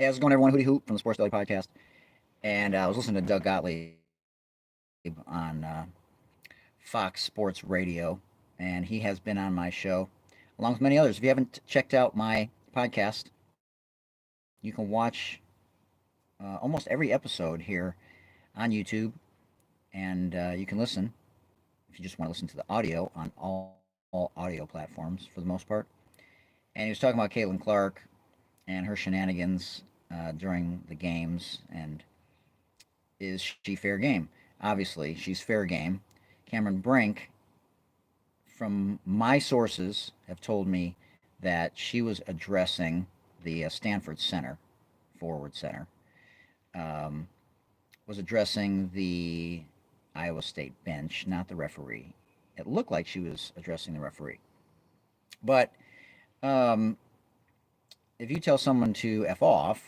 Hey, how's it going, everyone? Hootie Hoop from the Sports Daily Podcast. And I was listening to Doug Gottlieb on Fox Sports Radio, and he has been on my show, along with many others. If you haven't checked out my podcast, you can watch almost every episode here on YouTube, and you can listen if you just want to listen to the audio on all audio platforms for the most part. And he was talking about Caitlin Clark and her shenanigans during the games, and is she fair game? Obviously, she's fair game. Cameron Brink, from my sources, have told me that she was addressing the Stanford center, forward center, um, was addressing the Iowa State bench, not the referee. It looked like she was addressing the referee. But um, if you tell someone to F off,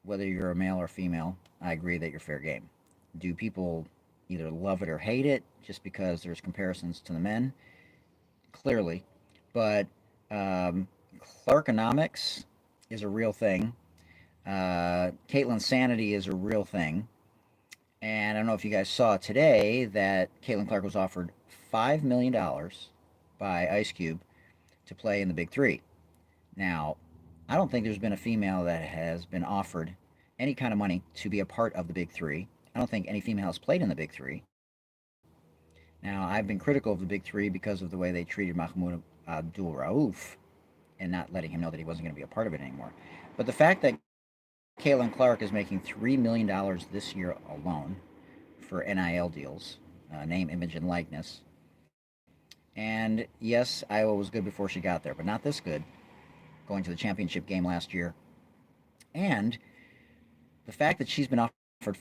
whether you're a male or female, I agree that you're fair game. Do people either love it or hate it just because there's comparisons to the men? Clearly. But um, Clarkonomics is a real thing. Caitlin's sanity is a real thing. And I don't know if you guys saw today that Caitlin Clark was offered $5 million by Ice Cube to play in the Big Three. Now, I don't think there's been a female that has been offered any kind of money to be a part of the Big Three. I don't think any female has played in the Big Three. Now, I've been critical of the Big Three because of the way they treated Mahmoud Abdul Rauf and not letting him know that he wasn't going to be a part of it anymore. But the fact that Caitlin Clark is making $3 million this year alone for NIL deals, name, image, and likeness. And yes, Iowa was good before she got there, but not this good, going to the championship game last year. And the fact that she's been offered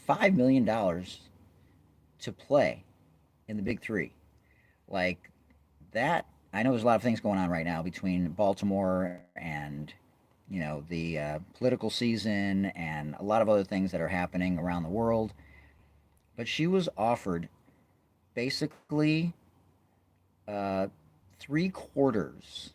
$5 million to play in the Big Three, like that. I know there's a lot of things going on right now between Baltimore and the political season and a lot of other things that are happening around the world. But she was offered basically uh, 3/4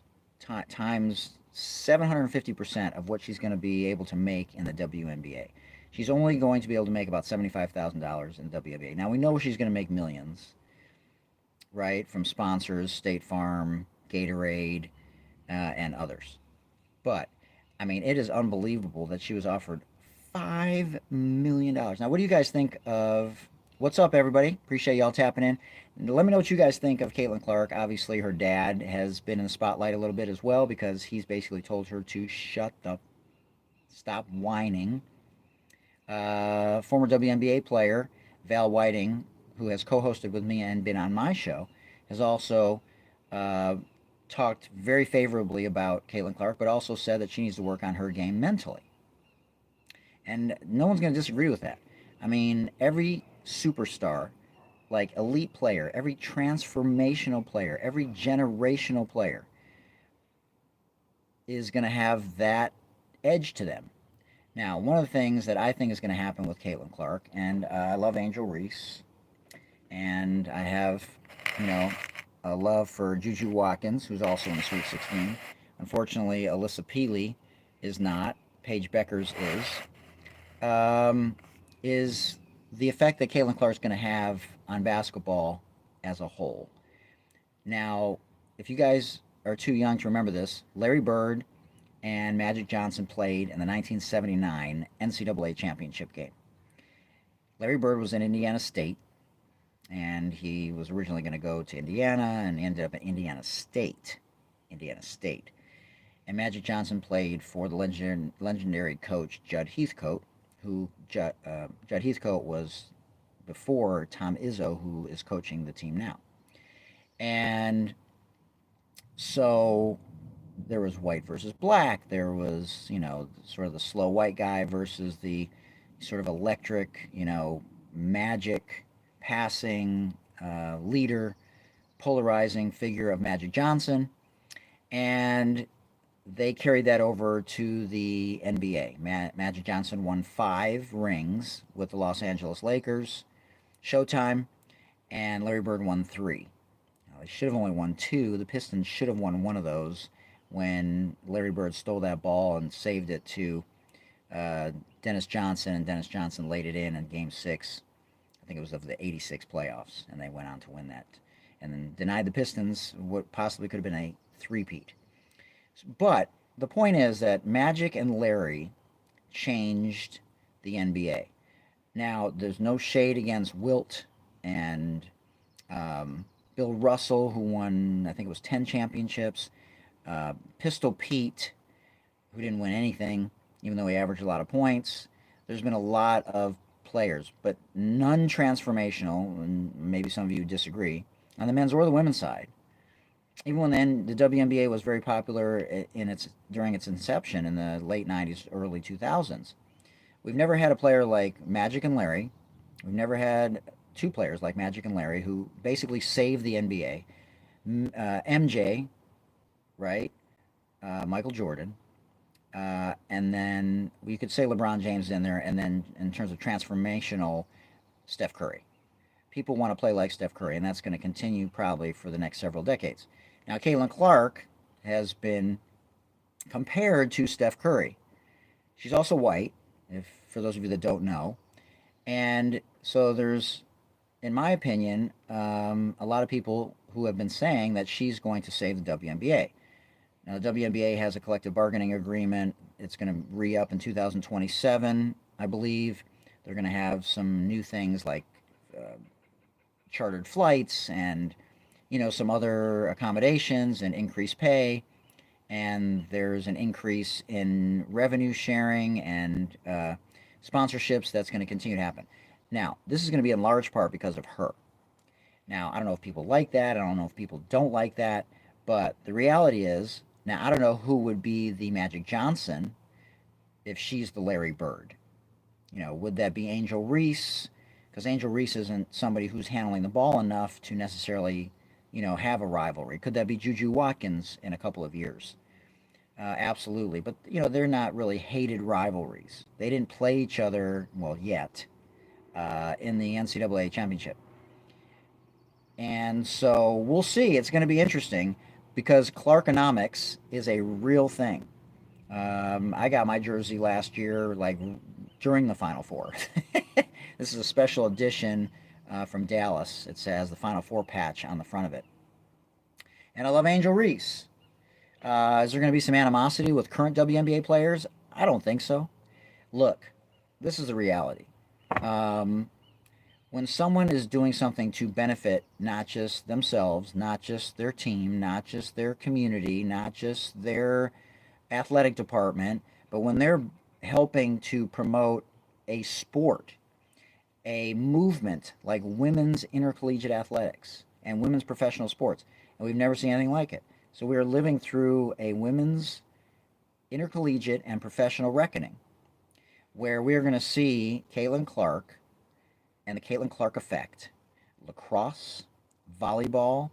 times 750% of what she's going to be able to make in the WNBA. She's only going to be able to make about $75,000 in the WNBA. Now we know she's going to make millions, right, from sponsors, State Farm, Gatorade, and others. But I mean, it is unbelievable that she was offered $5 million. Now, what do you guys think of? What's up, everybody? Appreciate y'all tapping in. Let me know what you guys think of Caitlin Clark. Obviously, her dad has been in the spotlight a little bit as well because he's basically told her to stop whining. Former WNBA player Val Whiting, who has co-hosted with me and been on my show, has also uh, talked very favorably about Caitlin Clark, but also said that she needs to work on her game mentally. And no one's going to disagree with that. I mean, every superstar, like elite player, every transformational player, every generational player is going to have that edge to them. Now, one of the things that I think is going to happen with Caitlin Clark, and I love Angel Reese, and I have, you know, a love for Juju Watkins, who's also in the Sweet 16. Unfortunately, Alyssa Peely is not. Paige Beckers is the effect that Caitlin Clark's going to have on basketball as a whole. Now, if you guys are too young to remember this, Larry Bird and Magic Johnson played in the 1979 NCAA championship game. Larry Bird was in Indiana State, and he was originally going to go to Indiana and ended up at Indiana State. Indiana State. And Magic Johnson played for the legendary coach Judd Heathcote, who Judd Heathcote was before Tom Izzo, who is coaching the team now. And so there was white versus black. There was, sort of the slow white guy versus the sort of electric, magic passing leader, polarizing figure of Magic Johnson. And they carried that over to the NBA. Magic Johnson won 5 rings with the Los Angeles Lakers, Showtime, and Larry Bird won 3. They should have only won 2. The Pistons should have won one of those when Larry Bird stole that ball and saved it to uh, Dennis Johnson, and Dennis Johnson laid it in Game 6. I think it was of the 86 playoffs, and they went on to win that. And then denied the Pistons what possibly could have been a three-peat. But the point is that Magic and Larry changed the NBA. Now, there's no shade against Wilt and Bill Russell, who won, I think it was 10 championships. Pistol Pete, who didn't win anything, even though he averaged a lot of points. There's been a lot of players, but none transformational, and maybe some of you disagree, on the men's or the women's side. Even when the WNBA was very popular during its inception in the late 90s, early 2000s, we've never had a player like Magic and Larry. We've never had two players like Magic and Larry who basically saved the NBA. MJ, right? Michael Jordan. And then we could say LeBron James in there. And then in terms of transformational, Steph Curry. People want to play like Steph Curry, and that's going to continue probably for the next several decades. Now, Caitlin Clark has been compared to Steph Curry. She's also white, for those of you that don't know. And so there's, in my opinion, a lot of people who have been saying that she's going to save the WNBA. Now, the WNBA has a collective bargaining agreement. It's going to re-up in 2027, I believe. They're going to have some new things like chartered flights and, some other accommodations and increased pay. And there's an increase in revenue sharing and sponsorships that's going to continue to happen. Now, this is going to be in large part because of her. Now, I don't know if people like that. I don't know if people don't like that. But the reality is, now, I don't know who would be the Magic Johnson if she's the Larry Bird. Would that be Angel Reese? Because Angel Reese isn't somebody who's handling the ball enough to necessarily, have a rivalry. Could that be Juju Watkins in a couple of years? Absolutely. But, they're not really hated rivalries. They didn't play each other, well, yet, in the NCAA championship. And so we'll see. It's going to be interesting because Clarkonomics is a real thing. I got my jersey last year, like during the Final Four. This is a special edition from Dallas. It says the Final Four patch on the front of it. And I love Angel Reese. Is there going to be some animosity with current WNBA players? I don't think so. Look, this is the reality. When someone is doing something to benefit not just themselves, not just their team, not just their community, not just their athletic department, but when they're helping to promote a sport, a movement like women's intercollegiate athletics and women's professional sports, and we've never seen anything like it. So we are living through a women's intercollegiate and professional reckoning where we are going to see Caitlin Clark and the Caitlin Clark effect. Lacrosse, volleyball.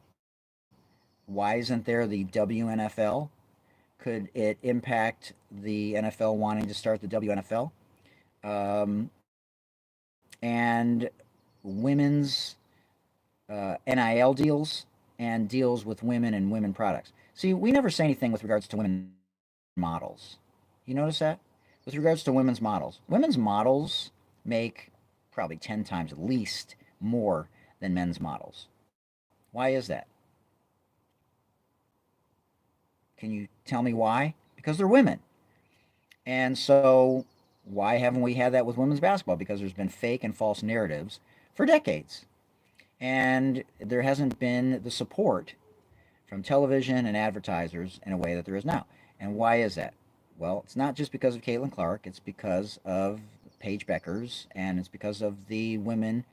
Why isn't there the WNFL? Could it impact the NFL wanting to start the WNFL? And women's NIL deals and deals with women and women products. See, we never say anything with regards to women models. You notice that? With regards to women's models make probably 10 times at least more than men's models. Why is that? Can you tell me why? Because they're women. And so why haven't we had that with women's basketball? Because there's been fake and false narratives for decades. And there hasn't been the support from television and advertisers in a way that there is now. And why is that? Well, it's not just because of Caitlin Clark. It's because of Paige Beckers, and it's because of the women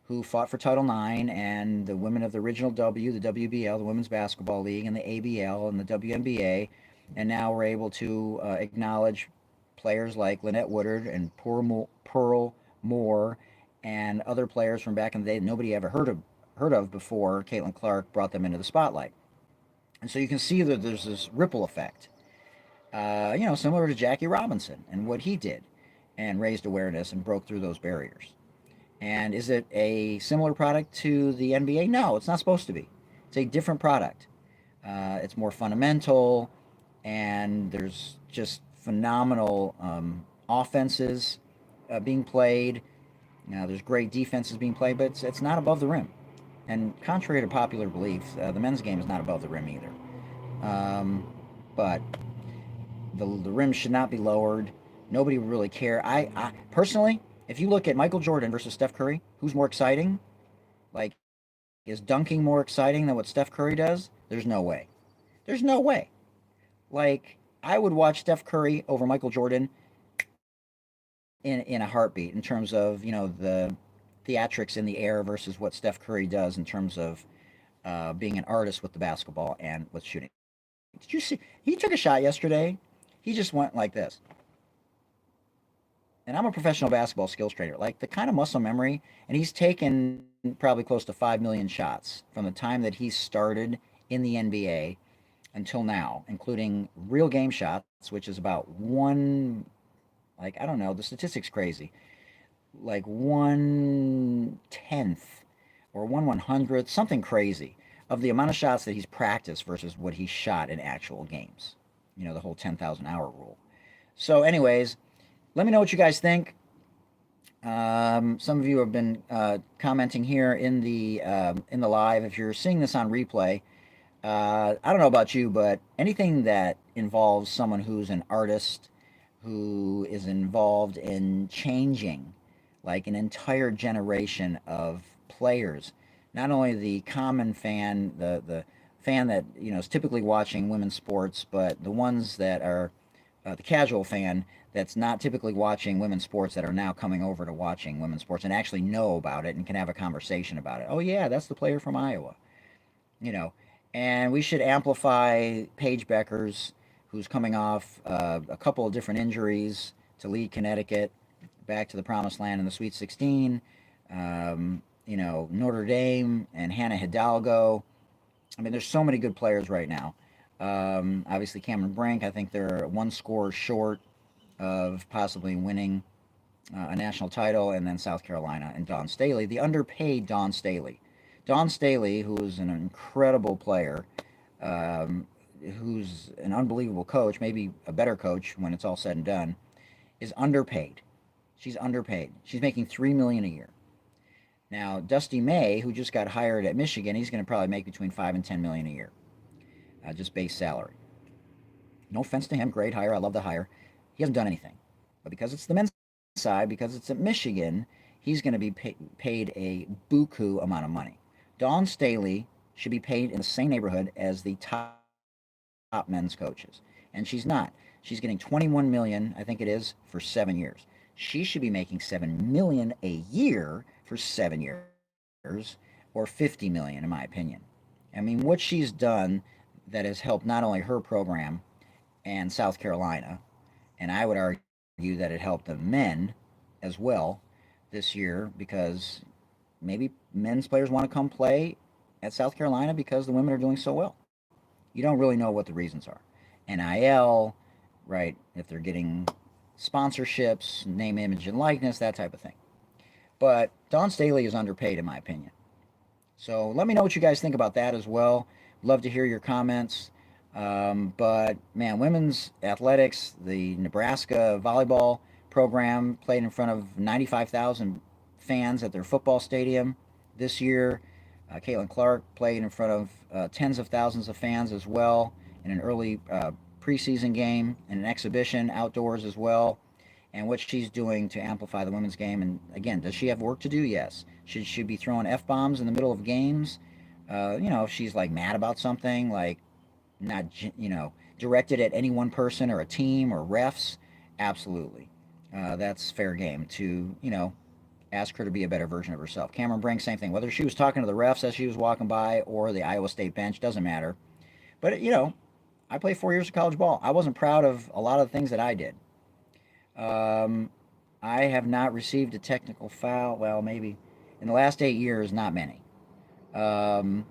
who fought for Title IX and the women of the original W, the WBL, the Women's Basketball League, and the ABL and the WNBA. And now we're able to acknowledge players like Lynette Woodard and Pearl Moore and other players from back in the day that nobody ever heard of before Caitlin Clark brought them into the spotlight. And so you can see that there's this ripple effect, similar to Jackie Robinson and what he did and raised awareness and broke through those barriers. And is it a similar product to the NBA? No, it's not supposed to be. It's a different product. It's more fundamental, and there's just phenomenal offenses being played. There's great defenses being played, but it's not above the rim. And contrary to popular belief, the men's game is not above the rim either. But the rim should not be lowered. Nobody would really care. I personally, if you look at Michael Jordan versus Steph Curry, who's more exciting? Like, is dunking more exciting than what Steph Curry does? There's no way. There's no way. Like, I would watch Steph Curry over Michael Jordan in a heartbeat in terms of the theatrics in the air versus what Steph Curry does in terms of being an artist with the basketball and with shooting. Did you see? He took a shot yesterday. He just went like this. And I'm a professional basketball skills trainer. Like the kind of muscle memory, and he's taken probably close to 5 million shots from the time that he started in the NBA until now, including real game shots, which is about one, like, I don't know, the statistic's crazy. Like 1/10 or 1/100th, something crazy of the amount of shots that he's practiced versus what he shot in actual games. The whole 10,000 hour rule. So, anyways, let me know what you guys think. Some of you have been commenting here in the live. If you're seeing this on replay, I don't know about you, but anything that involves someone who's an artist, who is involved in changing like an entire generation of players, not only the common fan, the fan that is typically watching women's sports, but the ones that are the casual fan that's not typically watching women's sports that are now coming over to watching women's sports and actually know about it and can have a conversation about it. Oh yeah, that's the player from Iowa. you know. And we should amplify Paige Beckers, who's coming off a couple of different injuries to lead Connecticut back to the promised land in the Sweet 16. Notre Dame and Hannah Hidalgo. I mean, there's so many good players right now. Obviously, Cameron Brink, I think they're one score short of possibly winning a national title, and then South Carolina and Dawn Staley, the underpaid Dawn Staley. Dawn Staley, who's an incredible player, who's an unbelievable coach, maybe a better coach when it's all said and done, is underpaid. She's underpaid. She's making $3 million a year. Now, Dusty May, who just got hired at Michigan, he's going to probably make between $5 and $10 million a year, just base salary. No offense to him, great hire. I love the hire. He hasn't done anything, but because it's the men's side, because it's at Michigan, he's going to be paid a buku amount of money. Dawn Staley should be paid in the same neighborhood as the top men's coaches, and she's not. She's getting $21 million, I think it is, for 7 years. She should be making $7 million a year for 7 years, or $50 million, in my opinion. I mean, what she's done that has helped not only her program and South Carolina, and I would argue that it helped the men as well this year, because maybe men's players want to come play at South Carolina because the women are doing so well. You don't really know what the reasons are. NIL, right? If they're getting sponsorships, name, image, and likeness, that type of thing. But Dawn Staley is underpaid, in my opinion. So let me know what you guys think about that as well. Love to hear your comments. But man, women's athletics, the Nebraska volleyball program played in front of 95,000 fans at their football stadium this year. Caitlin Clark played in front of tens of thousands of fans as well in an early preseason game and an exhibition outdoors as well. And what she's doing to amplify the women's game. And again, does she have work to do? Yes. Should she be throwing F-bombs in the middle of games? If she's like mad about something, like not, directed at any one person or a team or refs, absolutely. That's fair game to, ask her to be a better version of herself. Cameron Brink, same thing. Whether she was talking to the refs as she was walking by or the Iowa State bench, doesn't matter. But, I played 4 years of college ball. I wasn't proud of a lot of the things that I did. I have not received a technical foul. Well, maybe in the last 8 years, not many. And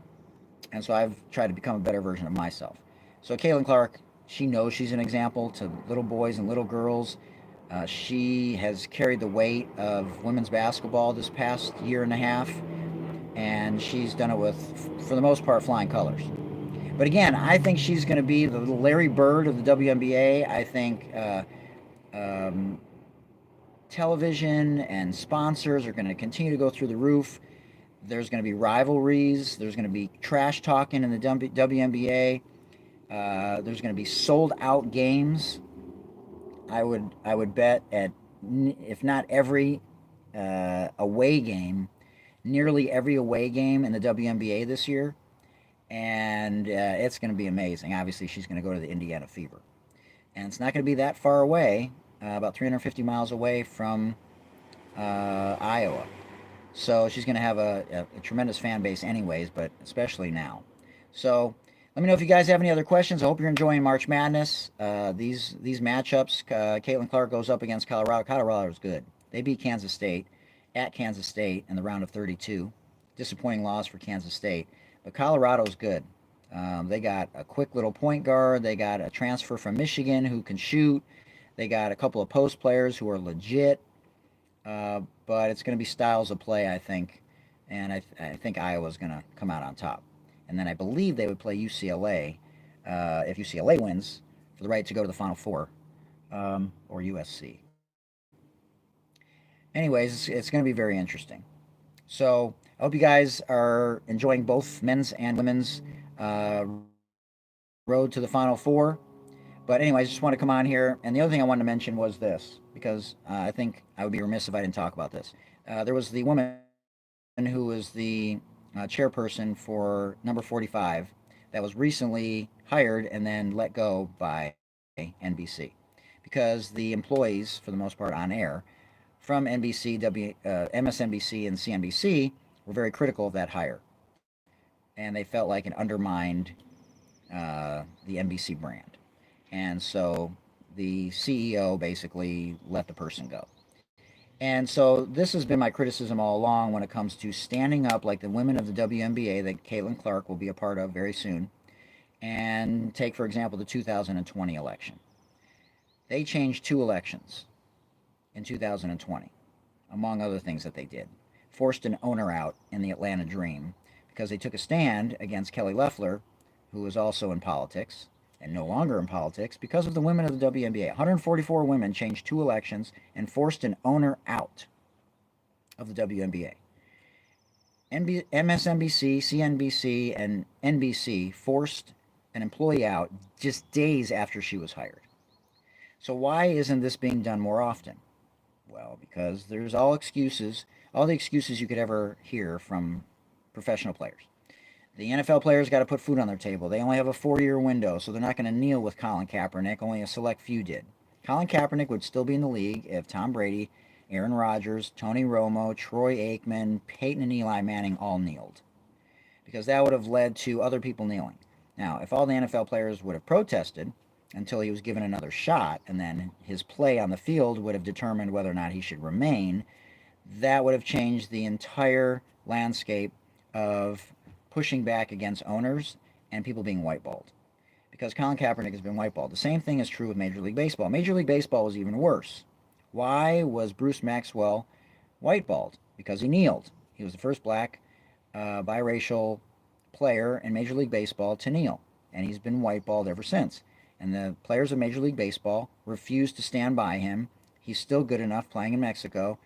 so I've tried to become a better version of myself. So Caitlin Clark, she knows she's an example to little boys and little girls. She has carried the weight of women's basketball this past year and a half, and she's done it with, for the most part, flying colors. But again, I think she's going to be the Larry Bird of the WNBA. I think television and sponsors are going to continue to go through the roof. There's going to be rivalries. There's going to be trash talking in the WNBA. There's going to be sold out games. I would bet at, if not every away game, nearly every away game in the WNBA this year, and it's going to be amazing. Obviously, she's going to go to the Indiana Fever, and it's not going to be that far away, about 350 miles away from Iowa. So she's going to have a tremendous fan base, anyways, but especially now. So let me know if you guys have any other questions. I hope you're enjoying March Madness. These matchups, Caitlin Clark goes up against Colorado. Colorado is good. They beat Kansas State at Kansas State in the round of 32. Disappointing loss for Kansas State, but Colorado's good. They got a quick little point guard. They got a transfer from Michigan who can shoot. They got a couple of post players who are legit. But it's going to be styles of play, I think, and I think Iowa's going to come out on top. And then I believe they would play UCLA if UCLA wins for the right to go to the Final Four, or USC. Anyways, it's going to be very interesting. So I hope you guys are enjoying both men's and women's road to the Final Four. But anyways, I just want to come on here. And the other thing I wanted to mention was this, because I think I would be remiss if I didn't talk about this. There was the woman who was the chairperson for number 45 that was recently hired and then let go by NBC, because the employees, for the most part on air, from NBC, MSNBC, and CNBC were very critical of that hire. And they felt like it undermined the NBC brand. And so the CEO basically let the person go. And so this has been my criticism all along when it comes to standing up like the women of the WNBA that Caitlin Clark will be a part of very soon. And take, for example, the 2020 election. They changed 2 elections in 2020, among other things that they did. Forced an owner out in the Atlanta Dream because they took a stand against Kelly Loeffler, who was also in politics, and no longer in politics, because of the women of the WNBA. 144 women changed 2 elections and forced an owner out of the WNBA. MSNBC, CNBC, and NBC forced an employee out just days after she was hired. So why isn't this being done more often? Well, because there's all the excuses you could ever hear from professional players. The NFL players got to put food on their table. They only have a 4-year window, so they're not going to kneel with Colin Kaepernick. Only a select few did. Colin Kaepernick would still be in the league if Tom Brady, Aaron Rodgers, Tony Romo, Troy Aikman, Peyton, and Eli Manning all kneeled, because that would have led to other people kneeling. Now, if all the NFL players would have protested until he was given another shot, and then his play on the field would have determined whether or not he should remain, that would have changed the entire landscape of pushing back against owners and people being whiteballed. Because Colin Kaepernick has been whiteballed. The same thing is true with Major League Baseball. Major League Baseball was even worse. Why was Bruce Maxwell whiteballed? Because he kneeled. He was the first black biracial player in Major League Baseball to kneel. And he's been whiteballed ever since. And the players of Major League Baseball refused to stand by him. He's still good enough playing in Mexico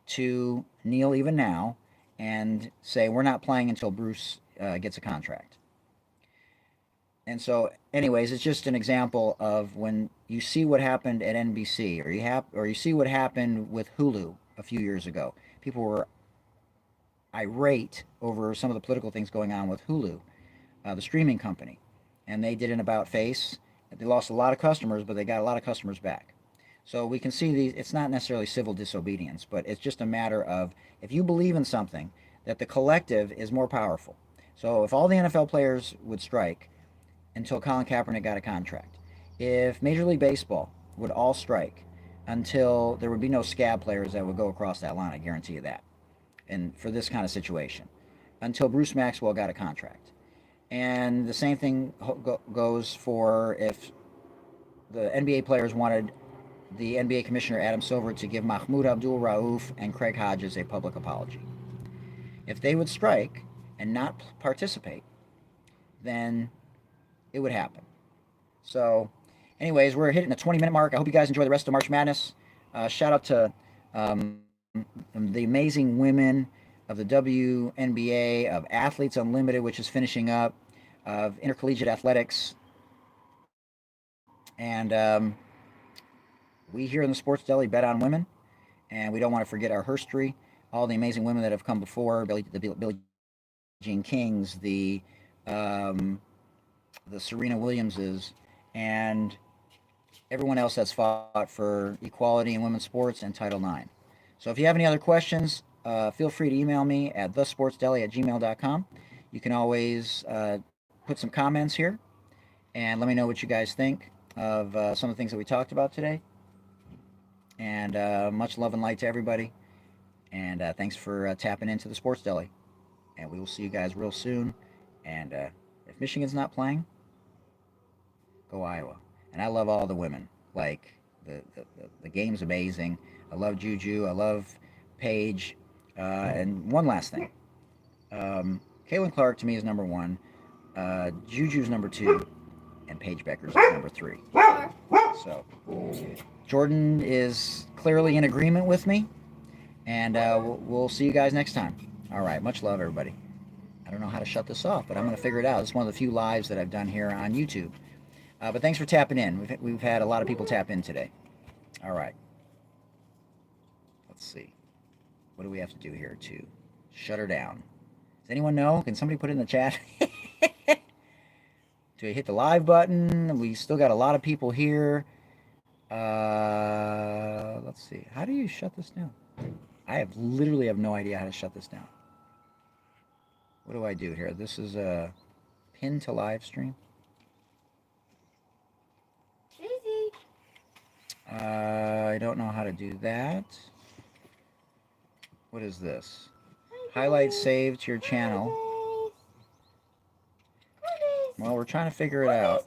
to kneel even now and say, we're not playing until Bruce gets a contract. And so, anyways, it's just an example of when you see what happened at NBC, or you see what happened with Hulu a few years ago. People were irate over some of the political things going on with Hulu, the streaming company. And they did an about-face. They lost a lot of customers, but they got a lot of customers back. So we can see it's not necessarily civil disobedience, but it's just a matter of, if you believe in something, that the collective is more powerful. So if all the NFL players would strike until Colin Kaepernick got a contract, if Major League Baseball would all strike until there would be no scab players that would go across that line, I guarantee you that, and for this kind of situation, until Bruce Maxwell got a contract. And the same thing goes for if the NBA players wanted the NBA Commissioner Adam Silver to give Mahmoud Abdul-Rauf and Craig Hodges a public apology. If they would strike and not participate, then it would happen. So anyways, we're hitting the 20-minute mark. I hope you guys enjoy the rest of March Madness. Shout out to the amazing women of the WNBA, of Athletes Unlimited, which is finishing up, of intercollegiate athletics, and we here in the Sports Deli bet on women, and we don't want to forget our history, all the amazing women that have come before, Billie Jean Kings, the Serena Williamses, and everyone else that's fought for equality in women's sports and Title IX. So if you have any other questions, feel free to email me at thesportsdeli@gmail.com. You can always put some comments here and let me know what you guys think of some of the things that we talked about today. And much love and light to everybody. And thanks for tapping into the Sports Deli. And we will see you guys real soon. And if Michigan's not playing, go Iowa. And I love all the women. Like, the game's amazing. I love Juju. I love Paige. And one last thing. Caitlin Clark to me is number one. Juju's number two. And Paige Becker's number three. So, Jordan is clearly in agreement with me. And we'll see you guys next time. All right. Much love, everybody. I don't know how to shut this off, but I'm going to figure it out. It's one of the few lives that I've done here on YouTube. But thanks for tapping in. We've had a lot of people tap in today. All right. Let's see. What do we have to do here to shut her down? Does anyone know? Can somebody put it in the chat? Do I hit the live button? We still got a lot of people here. Let's see. How do you shut this down? I literally have no idea how to shut this down. What do I do here? This is a pin to live stream. I don't know how to do that. What is this? Highlights saved to your channel. Well, we're trying to figure it out.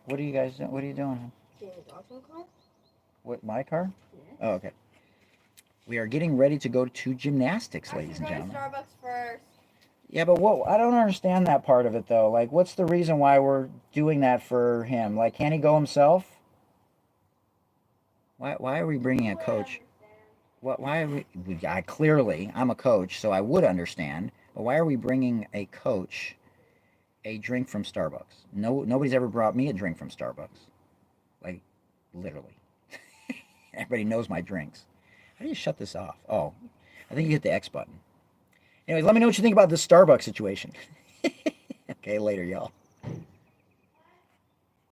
What are you guys doing? What are you doing? What, my car? Yeah. Oh, okay. We are getting ready to go to gymnastics, ladies and gentlemen. Starbucks first. Yeah, but what? I don't understand that part of it, though. Like, what's the reason why we're doing that for him? Like, can't he go himself? Why are we bringing a coach? Why are we? I'm a coach, so I would understand. But why are we bringing a coach a drink from Starbucks? Nobody's ever brought me a drink from Starbucks. Like, literally. Everybody knows my drinks. How do you shut this off? Oh, I think you hit the X button. Anyways, let me know what you think about this Starbucks situation. Okay, later, y'all.